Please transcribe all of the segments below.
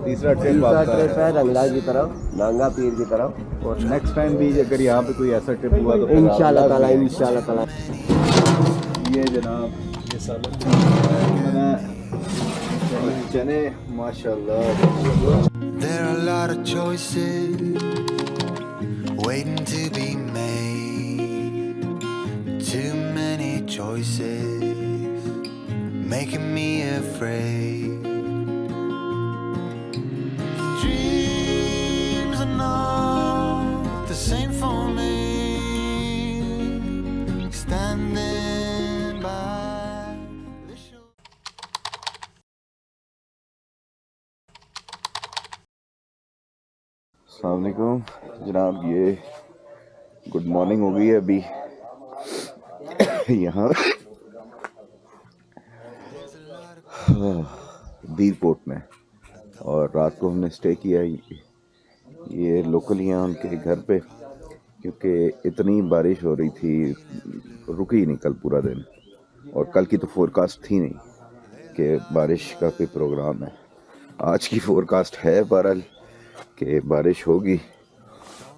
तीसरा ट्रिप है रंगला की तरफ, नांगा पीर की तरफ। और नेक्स्ट टाइम भी अगर यहाँ पे कोई ऐसा ट्रिप हुआ तो इंशाल्लाह ताला, इंशाल्लाह ताला। ये जनाब ये चने माशाल्लाह। There are a lot of choices waiting to be made. Too many choices making me afraid. Dreams are not the same for me. Standing by the shore. अस्सलाम वालेकुम जनाब, ये गुड मॉर्निंग हो गई है अभी यहाँ बीरकोट में। और रात को हमने स्टे किया ये लोकल ही हैं उनके घर पे, क्योंकि इतनी बारिश हो रही थी, रुकी ही नहीं कल पूरा दिन। और कल की तो फोरकास्ट थी नहीं कि बारिश का कोई प्रोग्राम है। आज की फोरकास्ट है बहरहाल कि बारिश होगी,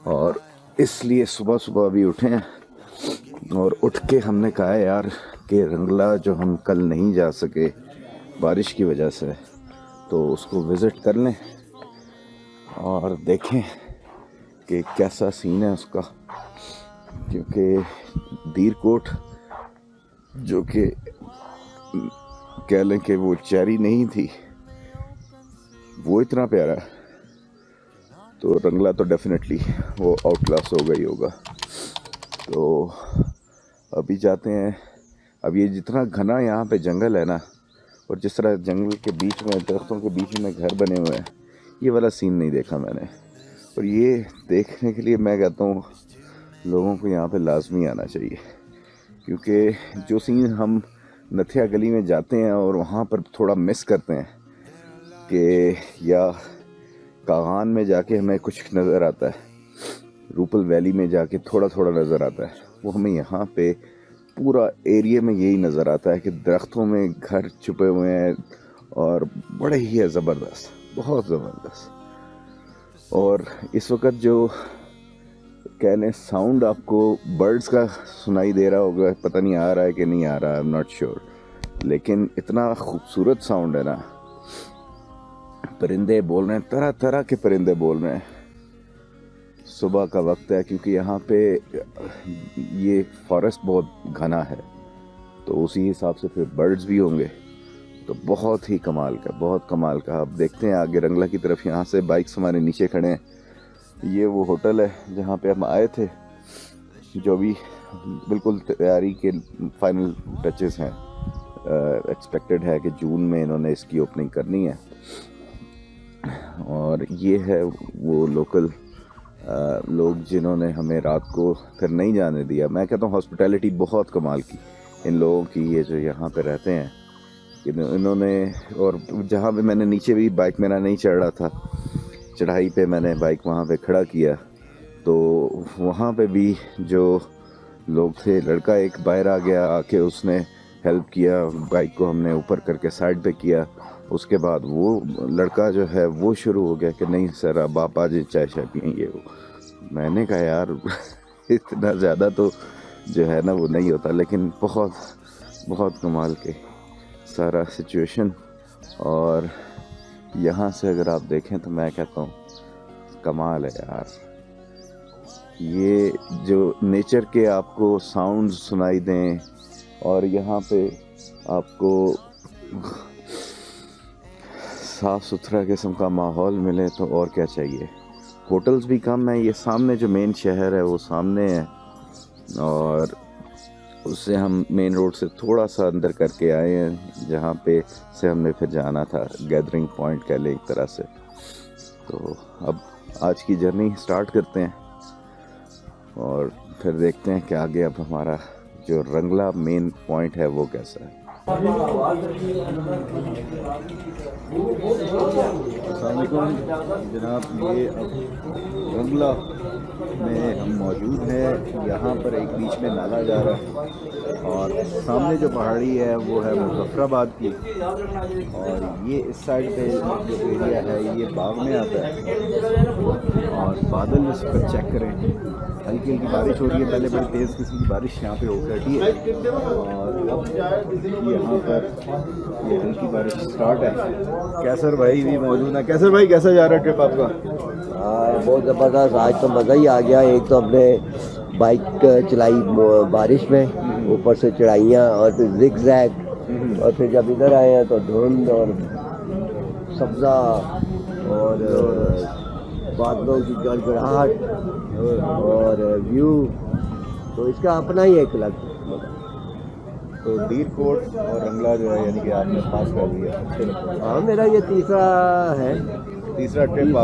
और इसलिए सुबह सुबह अभी उठे हैं। और उठ के हमने कहा यार कि रंगला जो हम कल नहीं जा सके बारिश की वजह से, तो उसको विज़िट कर लें और देखें कि कैसा सीन है उसका। क्योंकि बीरकोट जो कि कह लें कि वो चेरी नहीं थी, वो इतना प्यारा है, तो रंगला तो डेफिनेटली वो आउट क्लास हो गई होगा। तो अभी जाते हैं। अब ये जितना घना यहाँ पे जंगल है ना, और जिस तरह जंगल के बीच में दरख्तों के बीच में घर बने हुए हैं, ये वाला सीन नहीं देखा मैंने। और ये देखने के लिए मैं कहता हूँ लोगों को यहाँ पे लाजमी आना चाहिए, क्योंकि जो सीन हम नथिया गली में जाते हैं और वहाँ पर थोड़ा मिस करते हैं कि या कागान में जाके हमें कुछ नज़र आता है, रूपल वैली में जाके थोड़ा थोड़ा नज़र आता है, वो हमें यहाँ पे पूरा एरिया में यही नज़र आता है कि दरख्तों में घर छुपे हुए हैं और बड़े ही है ज़बरदस्त, बहुत ज़बरदस्त। और इस वक्त जो कह लें साउंड आपको बर्ड्स का सुनाई दे रहा होगा, पता नहीं आ रहा है कि नहीं आ रहा, आई एम नॉट श्योर, लेकिन इतना खूबसूरत साउंड है ना। परिंदे बोल रहे हैं, तरह तरह के परिंदे बोल रहे हैं। सुबह का वक्त है, क्योंकि यहाँ पे ये फॉरेस्ट बहुत घना है, तो उसी हिसाब से फिर बर्ड्स भी होंगे। तो बहुत ही कमाल का, बहुत कमाल का। अब देखते हैं आगे रंगला की तरफ। यहाँ से बाइक्स हमारे नीचे खड़े हैं। ये वो होटल है जहाँ पे हम आए थे, जो भी बिल्कुल तैयारी के फाइनल टचेस हैं। एक्सपेक्टेड है कि जून में इन्होंने इसकी ओपनिंग करनी है। और ये है वो लोकल लोग जिन्होंने हमें रात को फिर नहीं जाने दिया। मैं कहता हूँ हॉस्पिटैलिटी बहुत कमाल की इन लोगों की, ये जो यहाँ पे रहते हैं इन्होंने। और जहाँ पे मैंने नीचे भी बाइक मेरा नहीं चढ़ रहा था, चढ़ाई पे मैंने बाइक वहाँ पे खड़ा किया, तो वहाँ पे भी जो लोग थे, लड़का एक बाहर आ गया, आके उसने हेल्प किया, बाइक को हमने ऊपर करके साइड पे किया। उसके बाद वो लड़का जो है वो शुरू हो गया कि नहीं सर अब आप आ जाए, चाय शाय पियेंगे। वो मैंने कहा यार इतना ज़्यादा तो जो है ना वो नहीं होता, लेकिन बहुत बहुत कमाल के सारा सिचुएशन। और यहाँ से अगर आप देखें तो मैं कहता हूँ कमाल है यार। ये जो नेचर के आपको साउंड सुनाई दें, और यहाँ पे आपको साफ़ सुथरा किस्म का माहौल मिले, तो और क्या चाहिए। होटल्स भी कम है। ये सामने जो मेन शहर है वो सामने है, और उससे हम मेन रोड से थोड़ा सा अंदर करके आए हैं, जहाँ पे से हमने फिर जाना था गैदरिंग पॉइंट कह लें एक तरह से। तो अब आज की जर्नी स्टार्ट करते हैं और फिर देखते हैं कि आगे अब हमारा जो रंगला मेन पॉइंट है वो कैसा है। जनाब, ये अब रंगला में हम मौजूद हैं। यहाँ पर एक बीच में नाला जा रहा है और सामने जो पहाड़ी है वो है मुजफ्फराबाद की, और ये इस साइड पे जो एरिया है ये बाग में आता है। और बादल इस पर चेक करें, हल्की हल्की बारिश हो रही है, पहले बड़ी तेज़ किस्म की बारिश यहाँ पे होकर हटी है और अब यहाँ पर ये हल्की बारिश स्टार्ट है। कैसर भाई भी मौजूद है। कैसर भाई, कैसा जा रहा है ट्रिप आपका? बहुत ज़बरदस्त, आज तो मज़ा ही आ गया। एक तो हमने बाइक चलाई बारिश में, ऊपर से चढ़ाइयाँ और फिर जिग-जैग, और फिर जब इधर आए हैं तो धुंध और सब्ज़ा और बादलों की गड़गड़ाहट और व्यू, तो इसका अपना ही एक अलग मज़ा। तो दीर कोट और रंगला जो है यानी कि आपने पास कर लिया। हाँ, मेरा ये तीसरा ट्रिप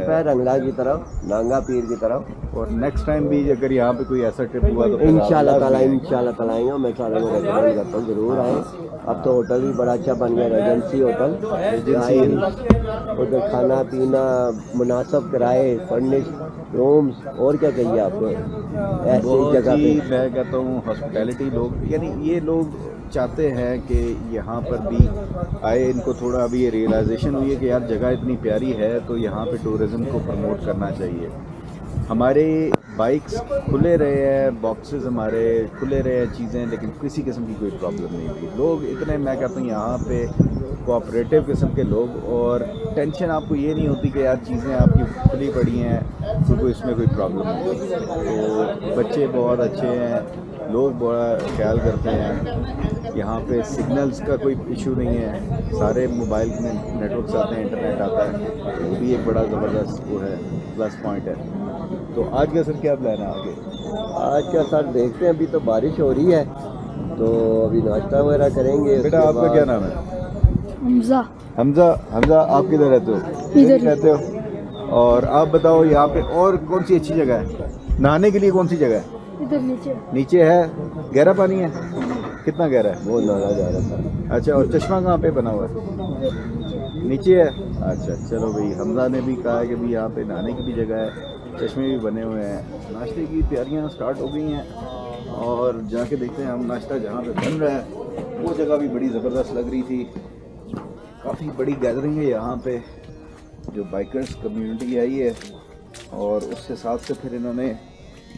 है रंगला की तरफ, नांगा पीर की तरफ। और नेक्स्ट टाइम भी अगर यहाँ पे कोई ऐसा ट्रिप हुआ तो इंशाल्लाह ताला आएंगे। मैं सारे को रेकमेंड करता हूँ ज़रूर आए। अब तो होटल भी बड़ा अच्छा बन गया, रेजेंसी होटल। उधर खाना पीना मुनासिब किराए, फर्निश रूम्स, और क्या चाहिए आपको ऐसी जगह पे। मैं कहता हूँ हॉस्पिटैलिटी, लोग यानी ये लोग चाहते हैं कि यहाँ पर भी आए। इनको थोड़ा अभी ये रियलाइजेशन हुई है कि यार जगह इतनी प्यारी है तो यहाँ पे टूरिज़्म को प्रमोट करना चाहिए। हमारे बाइक्स खुले रहे हैं, बॉक्सेस हमारे खुले रहे हैं, चीज़ें, लेकिन किसी किस्म की कोई प्रॉब्लम नहीं हुई। लोग इतने, मैं कहता हूँ यहाँ पे कोऑपरेटिव किस्म के लोग, और टेंशन आपको ये नहीं होती कि यार चीज़ें आपकी खुली पड़ी हैं तो कोई इसमें कोई प्रॉब्लम नहीं। तो बच्चे बहुत अच्छे हैं, लोग बड़ा ख्याल करते हैं। यहाँ पे सिग्नल्स का कोई इशू नहीं है, सारे मोबाइल में नेटवर्क्स आते हैं, इंटरनेट आता है, वो भी एक बड़ा ज़बरदस्त वो है, प्लस पॉइंट है। तो आज का सर क्या प्लान है आगे? आज का सर देखते हैं, अभी तो बारिश हो रही है तो अभी नाश्ता वगैरह करेंगे। बेटा आपका क्या नाम है? हमजा। हमजा, आप किधर रहते हो? इधर रहते हो। और आप बताओ यहाँ पे और कौन सी अच्छी जगह है नहाने के लिए? कौन सी जगह है? इधर नीचे है। गहरा पानी है? कितना गहरा है? वो नाला जा रहा था। अच्छा, और चश्मा कहाँ पे बना हुआ है? नीचे है। अच्छा, चलो भाई, हमजा ने भी कहा कि भी यहाँ पे नहाने की भी जगह है, चश्मे भी बने हुए हैं। नाश्ते की तैयारियाँ स्टार्ट हो गई हैं और जाके देखते हैं हम नाश्ता जहाँ पे बन रहा है। वो जगह भी बड़ी ज़बरदस्त लग रही थी, काफ़ी बड़ी गैदरिंग है यहाँ पे, जो बाइकर्स कम्युनिटी आई है, और उसके साथ से फिर इन्होंने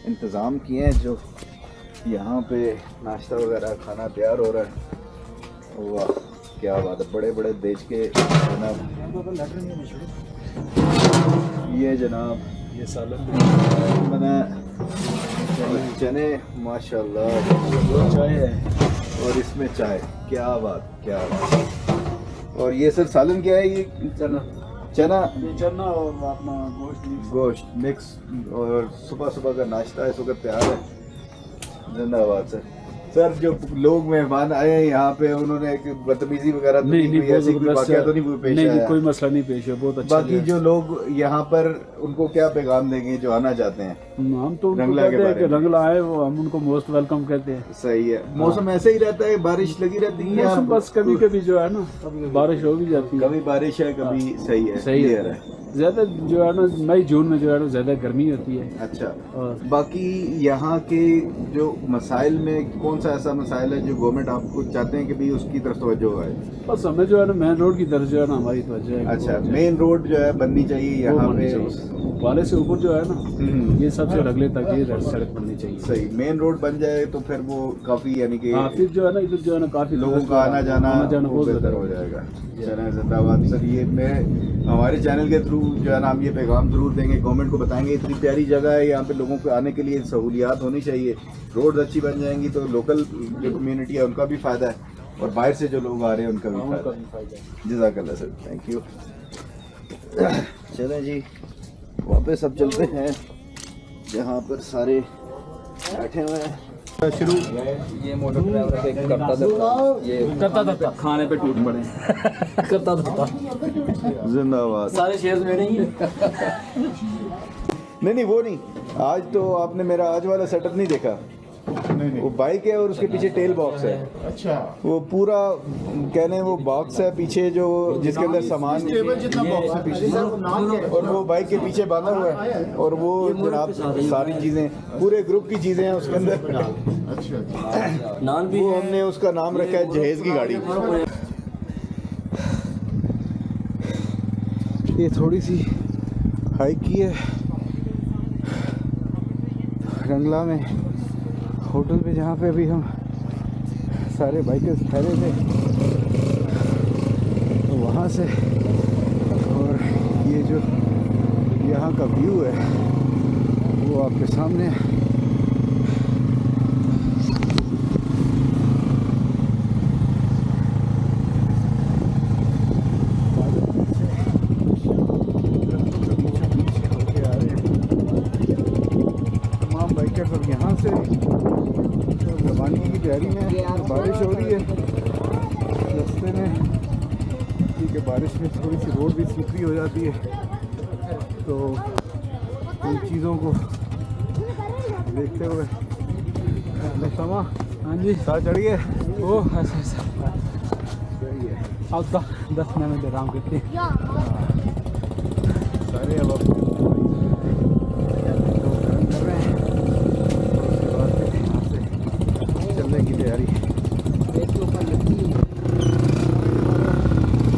इंतज़ाम किए हैं जो यहाँ पे नाश्ता वगैरह खाना तैयार हो रहा है। वाह क्या बात है, बड़े बड़े देश के जनाब, ये जनाब ये सालन बना चने माशाल्लाह, चाय है और इसमें चाय, क्या बात क्या बात। और ये सर सालन क्या है? ये चना और अपना गोश्त मिक्स, और सुबह सुबह का नाश्ता इस वक्त तैयार है। जिंदाबाद सर, जो लोग मेहमान आए हैं यहाँ पे, उन्होंने बदतमीजी वगैरह तो नहीं कोई ऐसी कोई वाकया तो नहीं पेश आया? कोई मसला नहीं पेश है, बहुत अच्छा। बाकी जो लोग यहाँ पर, उनको क्या पैगाम देंगे जो आना चाहते हैं? हम तो उनको रंगला कहते हैं कि रंगला आए, वो हम उनको मोस्ट वेलकम कहते हैं। सही है। मौसम ऐसे ही रहता है, बारिश लगी रहती है? मौसम बस कभी कभी जो है ना, बारिश हो भी जाती है, कभी बारिश है कभी सही है, सही क्लियर है। ज़्यादा जो है ना मई जून में जो है ना ज़्यादा गर्मी होती है। अच्छा, और बाकी यहाँ के जो मसाइल में कौन सा ऐसा मसाइल है जो गवर्नमेंट आपको चाहते हैं कि भी उसकी तरफ तवज्जो है? बस हमें जो है ना मेन रोड की तरफ जो है ना हमारी तवज्जो है। अच्छा, मेन रोड जो है बननी चाहिए यहाँ पे, वाले से ऊपर जो है ना, ये सबसे अगले तक ये सड़क बननी चाहिए। सही, मेन रोड बन जाए तो फिर वो काफ़ी यानी कि फिर जो है ना इधर जो है ना काफ़ी लोगों का आना जाना बहुत बेहतर हो जाएगा। चलें, जिंदाबाद सर। ये मैं हमारे चैनल के थ्रू जो है ना हम ये पैगाम ज़रूर देंगे, गवर्नमेंट को बताएंगे इतनी प्यारी जगह है, यहाँ पे लोगों को आने के लिए सहूलियात होनी चाहिए। रोड अच्छी बन जाएंगी तो लोकल जो कम्युनिटी है उनका भी फ़ायदा है, और बाहर से जो लोग आ रहे हैं उनका भी फ़ायदा है। जज़ाकल्लाह सर, थैंक यू। चलें जी, वापस अब चलते हैं जहाँ पर सारे बैठे हुए हैं। शुरू ये मोटर करता था खाने पे टूट पड़े करता था। जिंदाबाद। सारे शेयर्स मेरे ही हैं। नहीं वो नहीं, आज तो आपने मेरा आज वाला सेटअप नहीं देखा। वो बाइक है और उसके पीछे टेल बॉक्स है। अच्छा, वो पूरा कहने वो बॉक्स है पीछे जो जिसके अंदर सामान टेबल जितना बॉक्स है पीछे और वो बाइक के पीछे बांधा हुआ है और वो जनाब सारी चीज़ें पूरे ग्रुप की चीज़ें हैं उसके अंदर। अच्छा अच्छा, वो हमने उसका नाम रखा है जहेज की गाड़ी। ये थोड़ी सी हाइक की है रंगला में होटल पे जहाँ पे अभी हम सारे बाइकर्स ठहरे थे तो वहाँ से, और ये जो यहाँ का व्यू है वो आपके सामने है। तमाम बाइकर्स अब यहाँ से रवानगी की तैयारी में है। बारिश हो रही है रास्ते में, ठीक है, बारिश में थोड़ी सी रोड भी स्लिपरी हो जाती है, तो इन चीज़ों को देखते हुए समा, हाँ जी, साथ चढ़िए। ओह ऐसा ऐसा सही है। अब 10 मिनट आराम करते हैं सारे। अब कर रहे हैं, उसके बाद फिर यहाँ से चलने की तैयारी।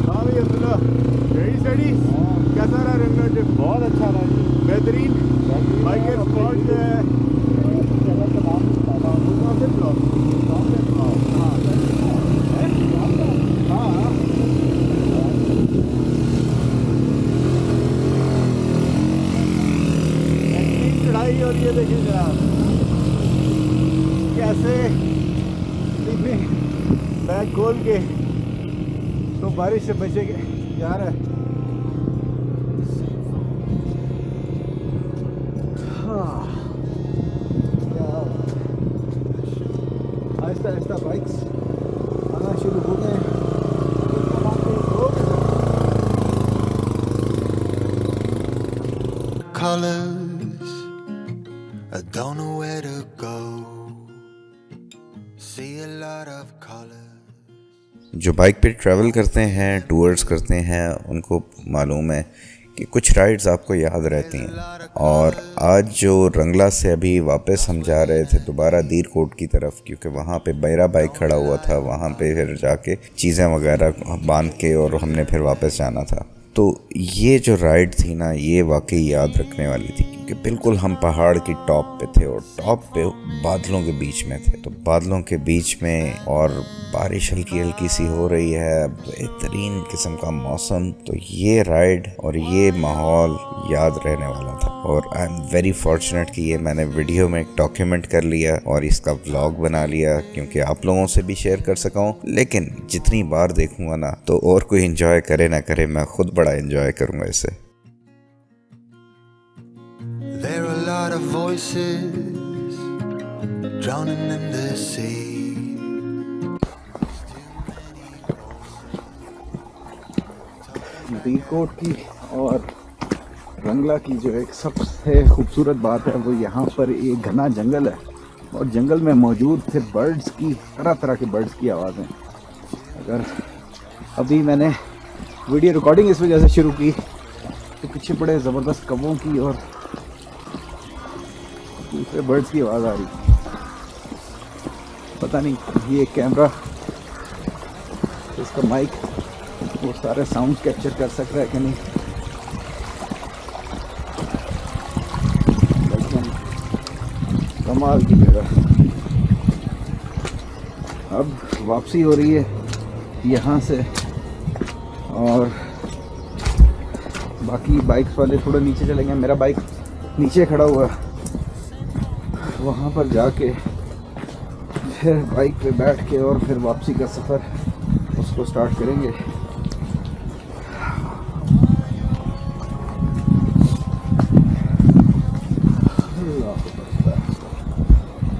हाँ भाई अब्दुल्ला, रेडी स्टडी, कैसा रहा रंगला ट्रिप? बहुत अच्छा रहा जी, बेहतरीन। बाइकर स्पॉट चढ़ाई, और ये देखिए जनाब कैसे बैग खोल के तो बारिश से बचे जा रहा है। आहिस्ता आहिस्ता बाइक्स आना शुरू हो गए हैं। Colors, I don't know where to go. See a lot of colors. जो बाइक पे ट्रैवल करते हैं, टूर्स करते हैं, उनको मालूम है कि कुछ राइड्स आपको याद रहती हैं। और आज जो रंगला से अभी वापस हम जा रहे थे दोबारा दीर कोट की तरफ, क्योंकि वहाँ पे बैरा बाइक खड़ा हुआ था, वहाँ पे फिर जाके चीज़ें वगैरह बांध के और हमने फिर वापस जाना था। तो ये जो राइड थी ना, ये वाकई याद रखने वाली थी, क्योंकि बिल्कुल हम पहाड़ की टॉप पे थे और टॉप पे बादलों के बीच में थे। तो बादलों के बीच में और बारिश हल्की हल्की सी हो रही है, बेहतरीन किस्म का मौसम। तो ये राइड और ये माहौल याद रहने वाला था। और आई एम वेरी फॉर्चुनेट कि ये मैंने वीडियो में डॉक्यूमेंट कर लिया और इसका व्लॉग बना लिया, क्योंकि आप लोगों से भी शेयर कर सका हूँ। लेकिन जितनी बार देखूंगा ना, तो और कोई एंजॉय करे ना करे, मैं खुद बड़ा एंजॉय करूंगा इसे। There are a lot of voices drowning in the sea. दीर कोट की और रंगला की जो एक सबसे खूबसूरत बात है वो यहाँ पर एक घना जंगल है और जंगल में मौजूद थे बर्ड्स की, तरह तरह के बर्ड्स की आवाज़ें। अगर अभी मैंने वीडियो रिकॉर्डिंग इस वजह से शुरू की तो पीछे बड़े ज़बरदस्त कौवों की और दूसरे बर्ड्स की आवाज़ आ रही। पता नहीं ये कैमरा, इसका माइक वो सारे साउंड कैप्चर कर सक रहा है कि नहीं, लेकिन कमाल की जगह। अब वापसी हो रही है यहाँ से और बाकी बाइक्स वाले थोड़ा नीचे चलेंगे। मेरा बाइक नीचे खड़ा हुआ है, वहाँ पर जाके फिर बाइक पे बैठ के और फिर वापसी का सफ़र उसको स्टार्ट करेंगे।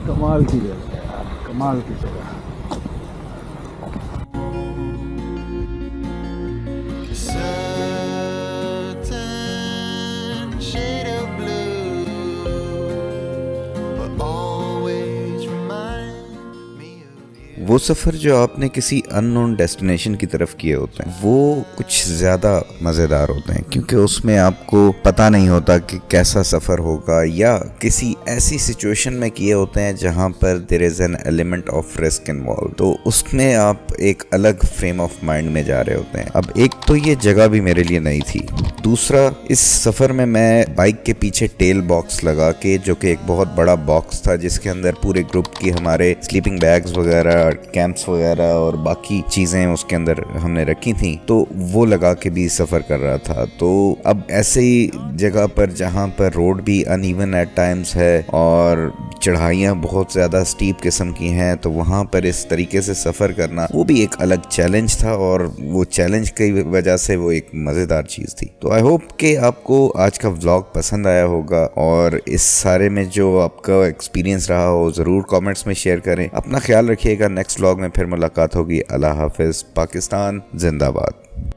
कमाल की जगह यार, कमाल की जगह। Certain shade of blue will always remind वो सफ़र जो आपने किसी अननोन डेस्टिनेशन की तरफ किए होते हैं वो कुछ ज़्यादा मज़ेदार होते हैं, क्योंकि उसमें आपको पता नहीं होता कि कैसा सफ़र होगा, या किसी ऐसी सिचुएशन में किए होते हैं जहाँ पर there is an element of risk involve, तो उसमें आप एक अलग फ्रेम ऑफ माइंड में जा रहे होते हैं। अब एक तो ये जगह भी मेरे लिए नई थी, दूसरा इस सफ़र में मैं बाइक के पीछे टेल बॉक्स लगा के, जो कि एक बहुत बड़ा बॉक्स था जिसके अंदर पूरे ग्रुप की हमारे स्लीपिंग बैग्स वगैरह, कैंप्स वगैरह और बाकी चीज़ें उसके अंदर हमने रखी थी, तो वो लगा के भी सफ़र कर रहा था। तो अब ऐसे ही जगह पर जहाँ पर रोड भी अनइवन एट टाइम्स है और चढ़ाइयाँ बहुत ज़्यादा स्टीप किस्म की हैं, तो वहाँ पर इस तरीके से सफ़र करना वो भी एक अलग चैलेंज था, और वो चैलेंज की वजह से वो एक मज़ेदार चीज़ थी। तो आई होप कि आपको आज का व्लॉग पसंद आया होगा, और इस सारे में जो आपका एक्सपीरियंस रहा हो ज़रूर कमेंट्स में शेयर करें। अपना ख्याल रखिएगा, नेक्स्ट व्लॉग में फिर मुलाकात होगी। अल्लाह हाफिज़, पाकिस्तान जिंदाबाद।